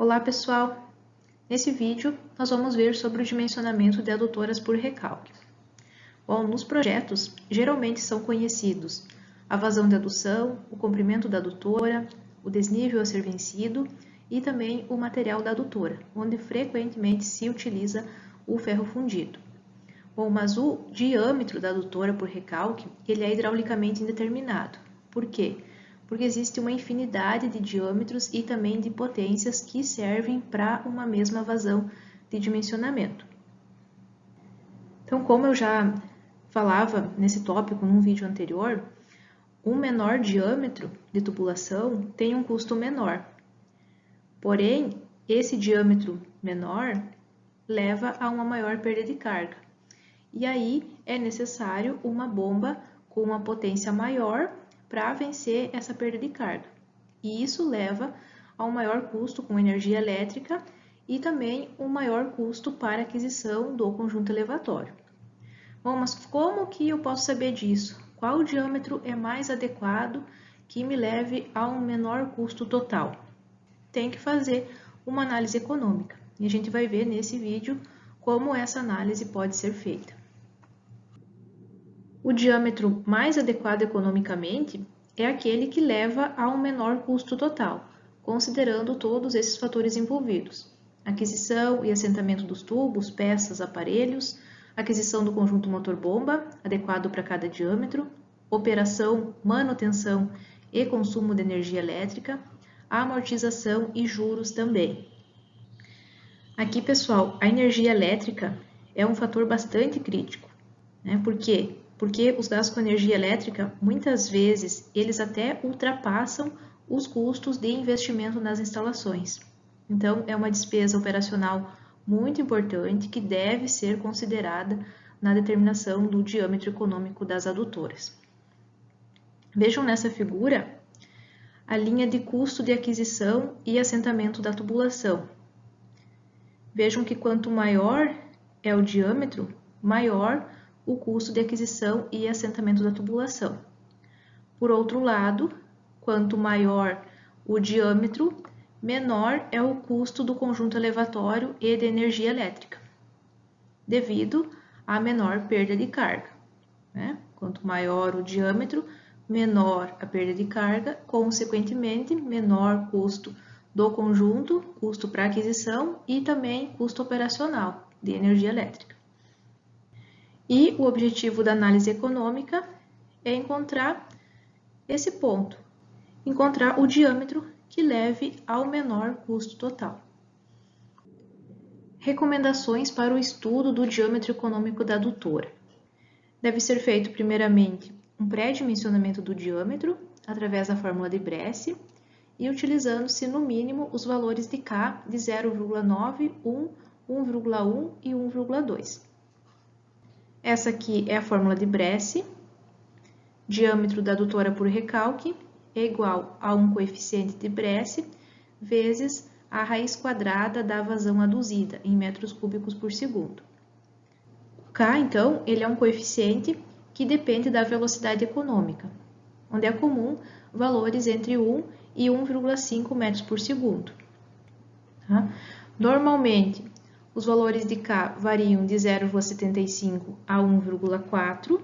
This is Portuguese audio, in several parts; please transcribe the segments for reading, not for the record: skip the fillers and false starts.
Olá pessoal, nesse vídeo nós vamos ver sobre o dimensionamento de adutoras por recalque. Bom, nos projetos geralmente são conhecidos a vazão de adução, o comprimento da adutora, o desnível a ser vencido e também o material da adutora, onde frequentemente se utiliza o ferro fundido. Bom, mas o diâmetro da adutora por recalque ele é hidraulicamente indeterminado. Por quê? Porque existe uma infinidade de diâmetros e também de potências que servem para uma mesma vazão de dimensionamento. Então, como eu já falava nesse tópico num vídeo anterior, um menor diâmetro de tubulação tem um custo menor. Porém, esse diâmetro menor leva a uma maior perda de carga. E aí é necessário uma bomba com uma potência maior para vencer essa perda de carga. E isso leva a um maior custo com energia elétrica e também um maior custo para aquisição do conjunto elevatório. Bom, mas como que eu posso saber disso? Qual o diâmetro é mais adequado que me leve a um menor custo total? Tem que fazer uma análise econômica e a gente vai ver nesse vídeo como essa análise pode ser feita. O diâmetro mais adequado economicamente é aquele que leva a um menor custo total, considerando todos esses fatores envolvidos: aquisição e assentamento dos tubos, peças, aparelhos, aquisição do conjunto motor-bomba, adequado para cada diâmetro, operação, manutenção e consumo de energia elétrica, amortização e juros também. Aqui, pessoal, a energia elétrica é um fator bastante crítico, né? Por quê? Porque os gastos com energia elétrica, muitas vezes, eles até ultrapassam os custos de investimento nas instalações. Então, é uma despesa operacional muito importante que deve ser considerada na determinação do diâmetro econômico das adutoras. Vejam nessa figura a linha de custo de aquisição e assentamento da tubulação. Vejam que quanto maior é o diâmetro, maior o custo de aquisição e assentamento da tubulação. Por outro lado, quanto maior o diâmetro, menor é o custo do conjunto elevatório e de energia elétrica, devido à menor perda de carga, né? Quanto maior o diâmetro, menor a perda de carga, consequentemente, menor custo do conjunto, custo para aquisição e também custo operacional de energia elétrica. E o objetivo da análise econômica é encontrar esse ponto, encontrar o diâmetro que leve ao menor custo total. Recomendações para o estudo do diâmetro econômico da adutora. Deve ser feito, primeiramente, um pré-dimensionamento do diâmetro, através da fórmula de Bresse, e utilizando-se, no mínimo, os valores de K de 0,9, 1, 1,1 e 1,2. Essa aqui é a fórmula de Bresse. Diâmetro da adutora por recalque é igual a um coeficiente de Bresse vezes a raiz quadrada da vazão aduzida em metros cúbicos por segundo. O K, então, ele é um coeficiente que depende da velocidade econômica, onde é comum valores entre 1 e 1,5 metros por segundo. Tá? Normalmente, os valores de K variam de 0,75 a 1,4,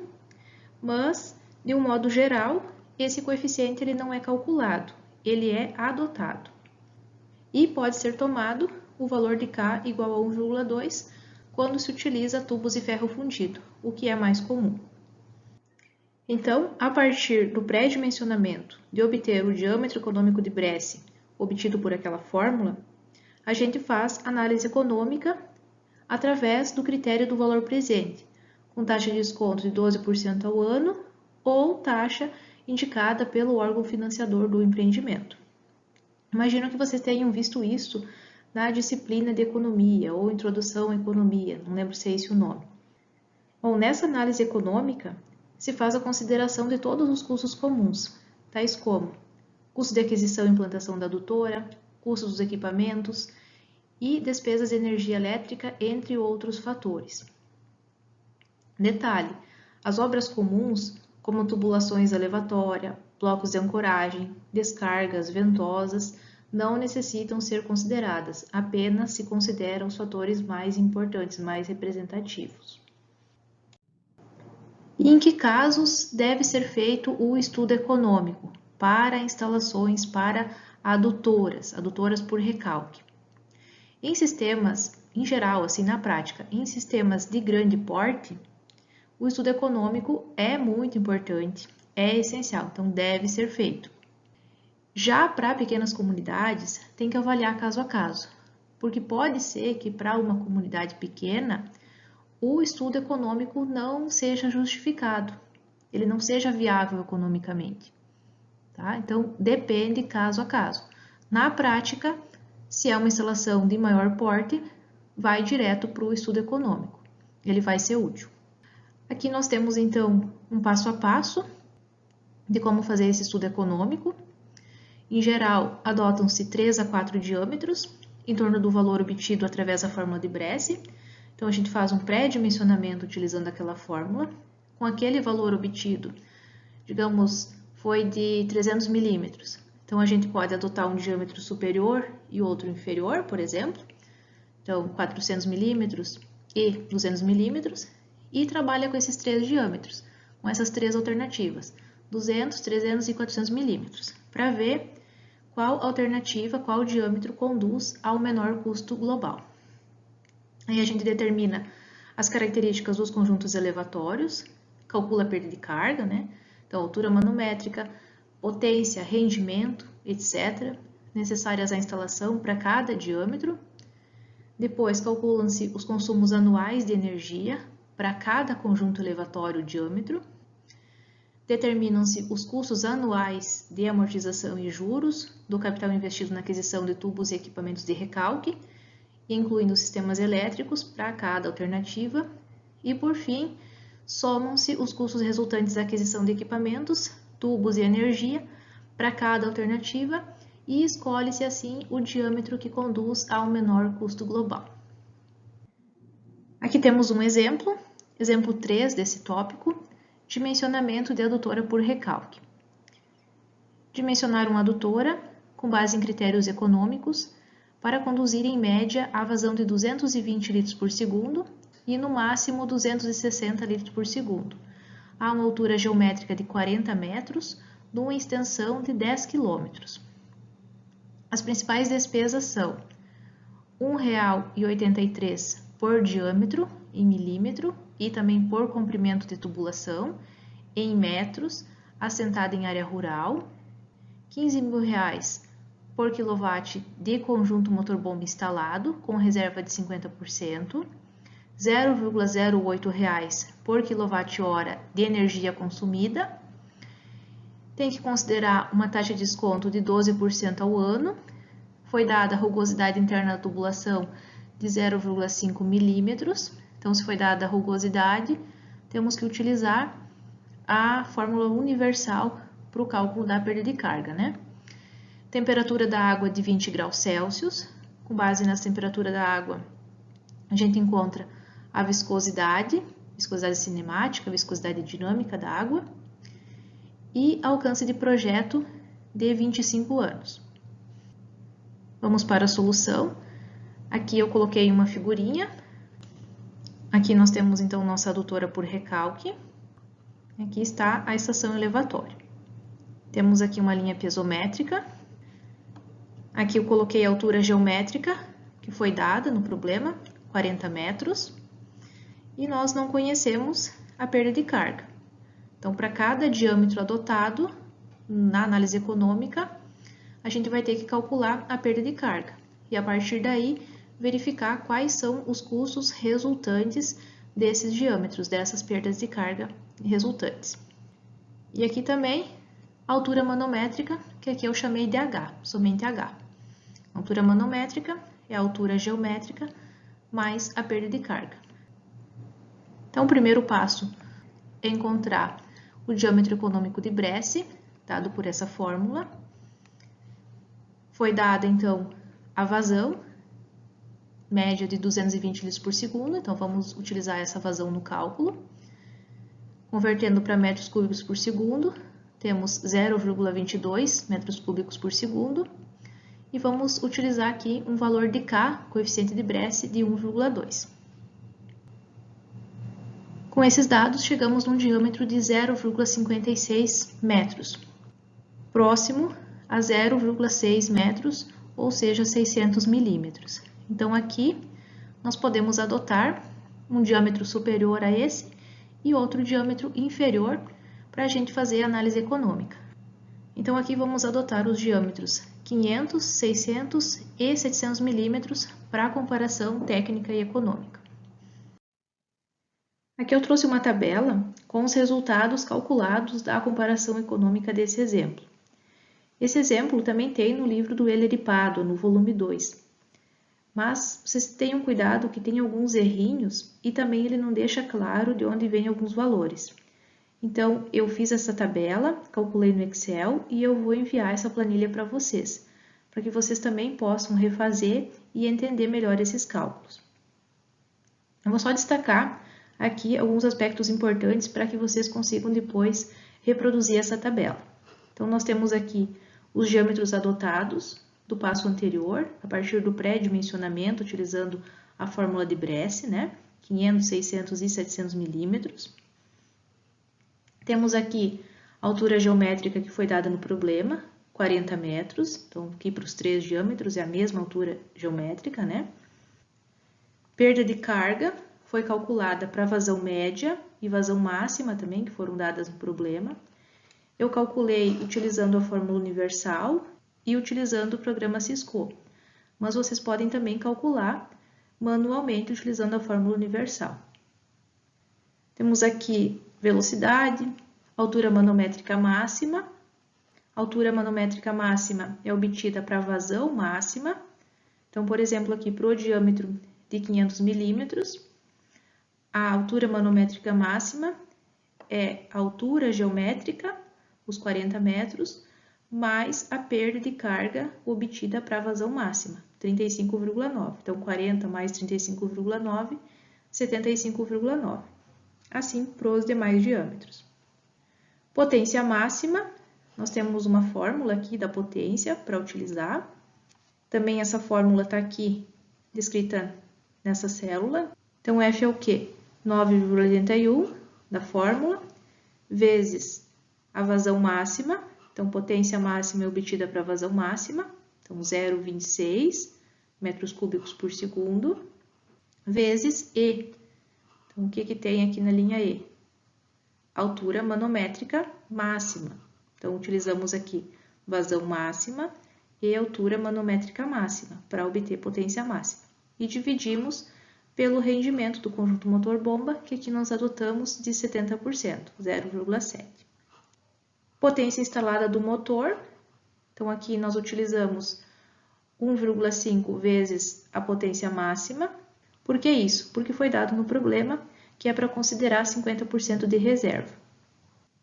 mas, de um modo geral, esse coeficiente ele não é calculado, ele é adotado. E pode ser tomado o valor de K igual a 1,2 quando se utiliza tubos de ferro fundido, o que é mais comum. Então, a partir do pré-dimensionamento de obter o diâmetro econômico de Bresse obtido por aquela fórmula, a gente faz análise econômica através do critério do valor presente, com taxa de desconto de 12% ao ano ou taxa indicada pelo órgão financiador do empreendimento. Imagino que vocês tenham visto isso na disciplina de economia ou introdução à economia, não lembro se é esse o nome. Bom, nessa análise econômica, se faz a consideração de todos os custos comuns, tais como custo de aquisição e implantação da adutora, custo dos equipamentos e despesas de energia elétrica, entre outros fatores. Detalhe: as obras comuns, como tubulações elevatória, blocos de ancoragem, descargas ventosas, não necessitam ser consideradas, apenas se consideram os fatores mais importantes, mais representativos. E em que casos deve ser feito o estudo econômico para instalações para adutoras por recalque? Em sistemas, em geral, assim na prática, em sistemas de grande porte, o estudo econômico é muito importante, é essencial, então deve ser feito. Já para pequenas comunidades, tem que avaliar caso a caso, porque pode ser que para uma comunidade pequena, o estudo econômico não seja justificado, ele não seja viável economicamente. Tá? Então, depende caso a caso. Na prática, se é uma instalação de maior porte, vai direto para o estudo econômico, ele vai ser útil. Aqui nós temos, então, um passo a passo de como fazer esse estudo econômico. Em geral, adotam-se 3 a 4 diâmetros em torno do valor obtido através da fórmula de Bressi. Então, a gente faz um pré-dimensionamento utilizando aquela fórmula. Com aquele valor obtido, digamos, foi de 300 milímetros. Então, a gente pode adotar um diâmetro superior e outro inferior, por exemplo. Então, 400 milímetros e 200 milímetros. E trabalha com esses 3 diâmetros, com essas 3 alternativas, 200, 300 e 400 milímetros, para ver qual alternativa, qual diâmetro conduz ao menor custo global. Aí a gente determina as características dos conjuntos elevatórios, calcula a perda de carga, né? Então, altura manométrica, potência, rendimento, etc., necessárias à instalação para cada diâmetro. Depois, calculam-se os consumos anuais de energia para cada conjunto elevatório diâmetro. Determinam-se os custos anuais de amortização e juros do capital investido na aquisição de tubos e equipamentos de recalque, incluindo sistemas elétricos para cada alternativa. E, por fim, somam-se os custos resultantes da aquisição de equipamentos, tubos e energia para cada alternativa e escolhe-se, assim, o diâmetro que conduz ao menor custo global. Aqui temos um exemplo 3 desse tópico, dimensionamento de adutora por recalque. Dimensionar uma adutora com base em critérios econômicos para conduzir em média a vazão de 220 litros por segundo e no máximo 260 litros por segundo, a uma altura geométrica de 40 metros, numa extensão de 10 quilômetros. As principais despesas são R$ 1,83 por diâmetro em milímetro e também por comprimento de tubulação em metros, assentada em área rural, R$ 15.000 por quilowatt de conjunto motor-bomba instalado com reserva de 50%, R$ 0,08 por quilowatt-hora de energia consumida. Tem que considerar uma taxa de desconto de 12% ao ano. Foi dada a rugosidade interna da tubulação de 0,5 milímetros. Então, se foi dada a rugosidade, temos que utilizar a fórmula universal para o cálculo da perda de carga, né? Temperatura da água de 20 graus Celsius. Com base nessa temperatura da água, a gente encontra a viscosidade cinemática, viscosidade dinâmica da água e alcance de projeto de 25 anos. Vamos para a solução. Aqui eu coloquei uma figurinha. Aqui nós temos então nossa adutora por recalque. Aqui está a estação elevatória. Temos aqui uma linha piezométrica. Aqui eu coloquei a altura geométrica que foi dada no problema, 40 metros. E nós não conhecemos a perda de carga. Então, para cada diâmetro adotado, na análise econômica, a gente vai ter que calcular a perda de carga. E a partir daí, verificar quais são os custos resultantes desses diâmetros, dessas perdas de carga resultantes. E aqui também, a altura manométrica, que aqui eu chamei de H, somente H. A altura manométrica é a altura geométrica mais a perda de carga. Então, o primeiro passo é encontrar o diâmetro econômico de Bressi, dado por essa fórmula. Foi dada, então, a vazão média de 220 litros por segundo, então vamos utilizar essa vazão no cálculo. Convertendo para metros cúbicos por segundo, temos 0,22 metros cúbicos por segundo. e vamos utilizar aqui um valor de K, coeficiente de Bressi, de 1,2. Com esses dados, chegamos num diâmetro de 0,56 metros, próximo a 0,6 metros, ou seja, 600 milímetros. Então, aqui, nós podemos adotar um diâmetro superior a esse e outro diâmetro inferior para a gente fazer a análise econômica. Então, aqui vamos adotar os diâmetros 500, 600 e 700 milímetros para a comparação técnica e econômica. Aqui eu trouxe uma tabela com os resultados calculados da comparação econômica desse exemplo. Esse exemplo também tem no livro do Heller e Pádua, no volume 2. Mas vocês tenham cuidado que tem alguns errinhos e também ele não deixa claro de onde vêm alguns valores. Então, eu fiz essa tabela, calculei no Excel e eu vou enviar essa planilha para vocês, para que vocês também possam refazer e entender melhor esses cálculos. Eu vou só destacar aqui alguns aspectos importantes para que vocês consigam depois reproduzir essa tabela. Então, nós temos aqui os diâmetros adotados do passo anterior, a partir do pré-dimensionamento, utilizando a fórmula de Bressi, né? 500, 600 e 700 milímetros. Temos aqui a altura geométrica que foi dada no problema, 40 metros. Então, aqui para os três diâmetros é a mesma altura geométrica, né? Perda de carga foi calculada para vazão média e vazão máxima também, que foram dadas no problema. Eu calculei utilizando a fórmula universal e utilizando o programa Cisco, mas vocês podem também calcular manualmente utilizando a fórmula universal. Temos aqui velocidade, altura manométrica máxima. A altura manométrica máxima é obtida para a vazão máxima. Então, por exemplo, aqui para o diâmetro de 500 milímetros, a altura manométrica máxima é a altura geométrica, os 40 metros, mais a perda de carga obtida para a vazão máxima, 35,9. Então, 40 mais 35,9, 75,9. Assim, para os demais diâmetros. Potência máxima, nós temos uma fórmula aqui da potência para utilizar. Também essa fórmula está aqui descrita nessa célula. Então, F é o quê? 9,81 da fórmula, vezes a vazão máxima. Então, potência máxima é obtida para a vazão máxima. Então, 0,26 metros cúbicos por segundo, vezes E. Então, o que tem aqui na linha E? Altura manométrica máxima. Então, utilizamos aqui vazão máxima e altura manométrica máxima para obter potência máxima. E dividimos pelo rendimento do conjunto motor-bomba, que aqui nós adotamos de 70%, 0,7. Potência instalada do motor. Então, aqui nós utilizamos 1,5 vezes a potência máxima. Por que isso? Porque foi dado no problema que é para considerar 50% de reserva.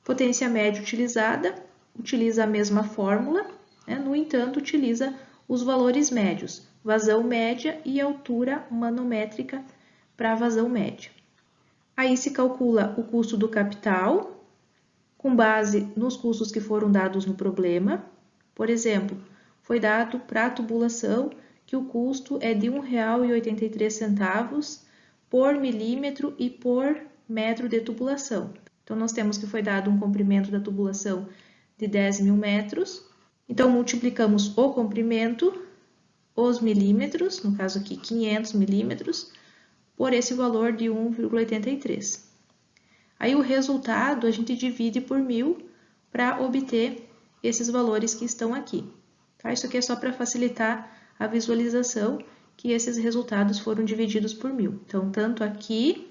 Potência média utilizada, utiliza a mesma fórmula, né? No entanto, utiliza os valores médios, vazão média e altura manométrica para a vazão média. Aí se calcula o custo do capital, com base nos custos que foram dados no problema. Por exemplo, foi dado para a tubulação que o custo é de R$ 1,83 por milímetro e por metro de tubulação. Então, nós temos que foi dado um comprimento da tubulação de 10.000 metros. Então, multiplicamos o comprimento, os milímetros, no caso aqui 500 milímetros, por esse valor de 1,83. Aí, o resultado a gente divide por 1.000 para obter esses valores que estão aqui. Tá? Isso aqui é só para facilitar a visualização que esses resultados foram divididos por 1.000. Então, tanto aqui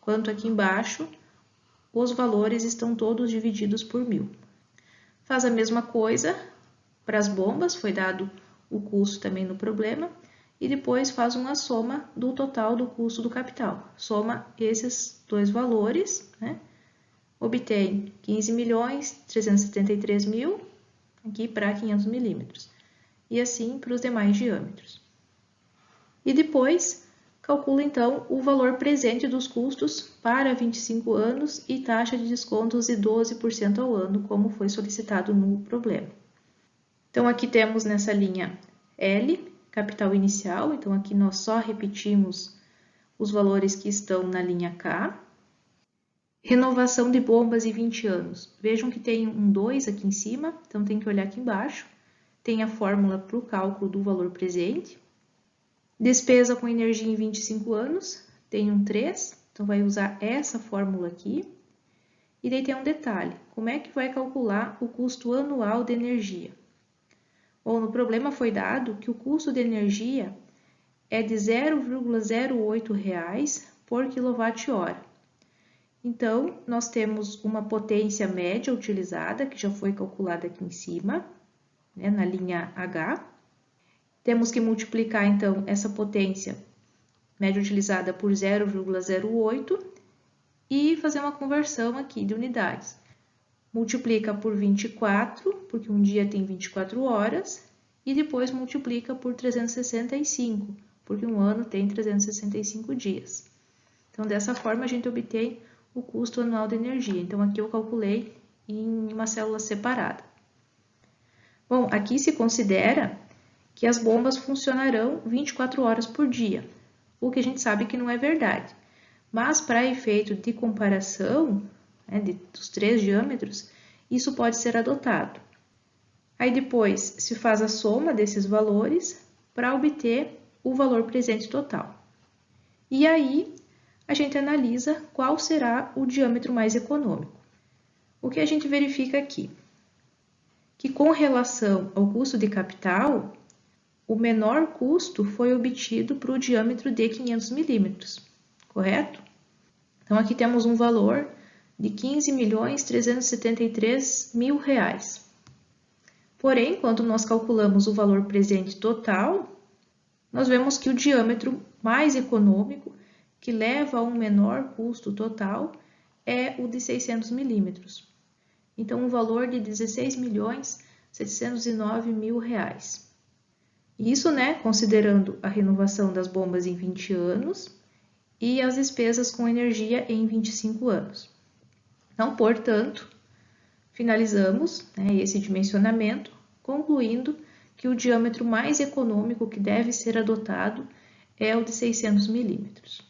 quanto aqui embaixo, os valores estão todos divididos por 1.000. Faz a mesma coisa para as bombas, foi dado o custo também no problema, e depois faz uma soma do total do custo do capital. Soma esses dois valores, né? Obtém 15.373.000 aqui para 500 milímetros. E assim para os demais diâmetros. E depois, calcula então o valor presente dos custos para 25 anos e taxa de descontos de 12% ao ano, como foi solicitado no problema. Então, aqui temos nessa linha L, capital inicial, então aqui nós só repetimos os valores que estão na linha K. Renovação de bombas em 20 anos. Vejam que tem um 2 aqui em cima, então tem que olhar aqui embaixo. Tem a fórmula para o cálculo do valor presente. Despesa com energia em 25 anos, tem um 3, então vai usar essa fórmula aqui. E daí tem um detalhe, como é que vai calcular o custo anual de energia? Bom, no problema foi dado que o custo de energia é de R$ 0,08 por kWh. Então, nós temos uma potência média utilizada, que já foi calculada aqui em cima, né, na linha H. Temos que multiplicar, então, essa potência média utilizada por 0,08 e fazer uma conversão aqui de unidades. Multiplica por 24, porque um dia tem 24 horas, e depois multiplica por 365, porque um ano tem 365 dias. Então, dessa forma, a gente obtém o custo anual de energia. Então, aqui eu calculei em uma célula separada. Bom, aqui se considera que as bombas funcionarão 24 horas por dia, o que a gente sabe que não é verdade. Mas, para efeito de comparação, né, dos 3 diâmetros, isso pode ser adotado. Aí depois se faz a soma desses valores para obter o valor presente total. E aí a gente analisa qual será o diâmetro mais econômico. O que a gente verifica aqui? Que com relação ao custo de capital, o menor custo foi obtido para o diâmetro de 500 milímetros, correto? Então, aqui temos um valor de R$ 15.373.000. Porém, quando nós calculamos o valor presente total, nós vemos que o diâmetro mais econômico, que leva a um menor custo total, é o de 600 milímetros. Então, um valor de R$ 16.709.000. Isso, né, considerando a renovação das bombas em 20 anos e as despesas com energia em 25 anos. Então, portanto, finalizamos, né, esse dimensionamento, concluindo que o diâmetro mais econômico que deve ser adotado é o de 600 milímetros.